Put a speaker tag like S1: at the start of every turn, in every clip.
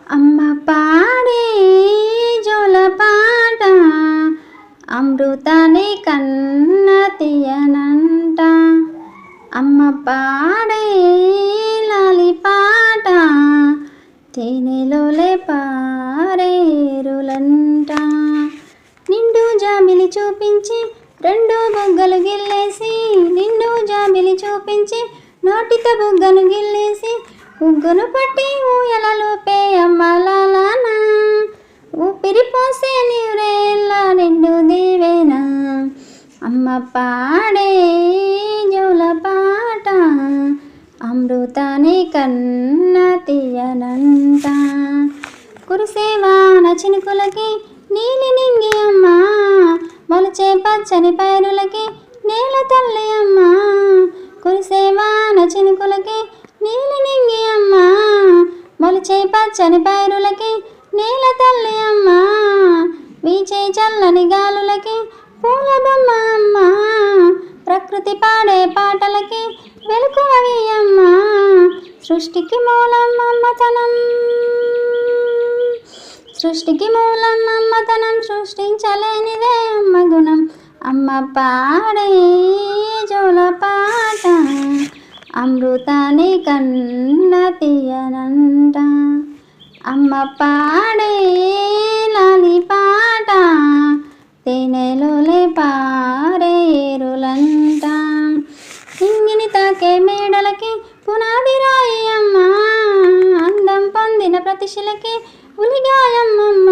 S1: అమ్మ పాడే జోలపాట అమృతాన్ని కన్న తీయనంట. అమ్మ పాడే లాలిపాట తేనెలోలే పారేరులంట. నిండు జాబిలి చూపించి రెండు బుగ్గలు గిల్లేసి, నిండు జాబిలి చూపించి నోటితో బుగ్గను గిల్లేసి, ఉగ్గును పట్టి ఊయలలోపే అమ్మలాలన ఊపిరి పోసే నీరేళ్ళ నిండు దీవేనా. అమ్మ పాడే జోలపాట అమృతాన్ని కన్న తీయనంట. కురిసేవాన చినుకులకి నీలి నింగి అమ్మ, మొలచే పచ్చని పైరులకి నేల తల్లి అమ్మ. కురిసేవాన చినుకులకి నీలి నింగి అమ్మ, మొలచే పచ్చని పైరులకి నేల తల్లి అమ్మ. వీచే చల్లని గాలులకి పూల బొమ్మ అమ్మ, ప్రకృతి పాడే పాటలకి వెలుగువవి అమ్మ. సృష్టికి మూలం అమ్మతనం, సృష్టికి మూలం అమ్మతనం, సృష్టించలేనిదే అమ్మ గుణం. అమ్మ పాడే జోలపాట అమృతాన్ని కన్న తీయనంట. అమ్మ పాడే లాలిపాట తేనెలోలే పారేరులంట. ఇంగిని తాకే మేడలకి పునాది రాయి అమ్మ, అందం పొందిన ప్రతిశిలకి ఉలిగాయమ్మమ్మ.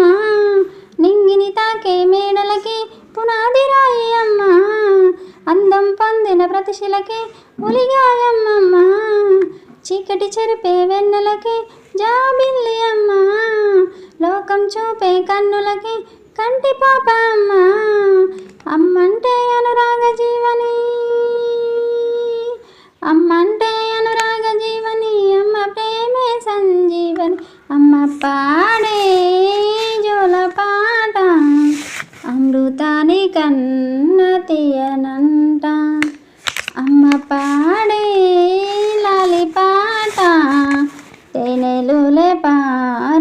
S1: నింగిని తాకే మేడలకి పునాది రాయి అమ్మ, అందం పొందిన ప్రతిశిలకి ఉలిగాయమ్మమ్మ. చీకటి చెరిపే వెన్నెలకి జాబిల్లి అమ్మ, లోకం చూపే కన్నులకి కంటి పాప అమ్మ. అమ్మంటే అనురాగ జీవని, అమ్మంటే అనురాగ జీవని, అమ్మ ప్రేమే సంజీవని. అమ్మ పాడే జోలపాట అమృతాన్ని కన్న తీయనంట. అమ్మ పాడే లాలిపాట తేనెలోలే పారేరులంట.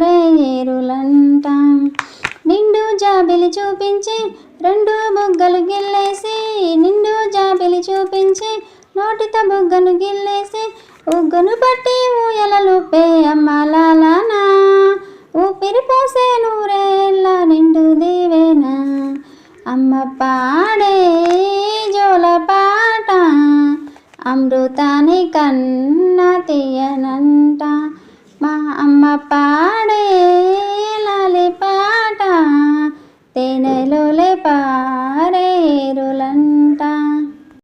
S1: నిండు జాబిలి చూపించి రెండు బుగ్గలు గిల్లేసి, నిండు జాబిలి చూపించి నోటితో బుగ్గను గిల్లేసి, ఉగ్గును పట్టి ఊయలలోపే అమ్మలాలన ఊపిరి పోసే నూరేళ్ళ నిండు దీవేనా. అమ్మ పాడే జోలపాట అమృతాన్ని కన్న తీయనంట. మా అమ్మ పాడే లాలిపాట తేనెలోలే పారేరులంట.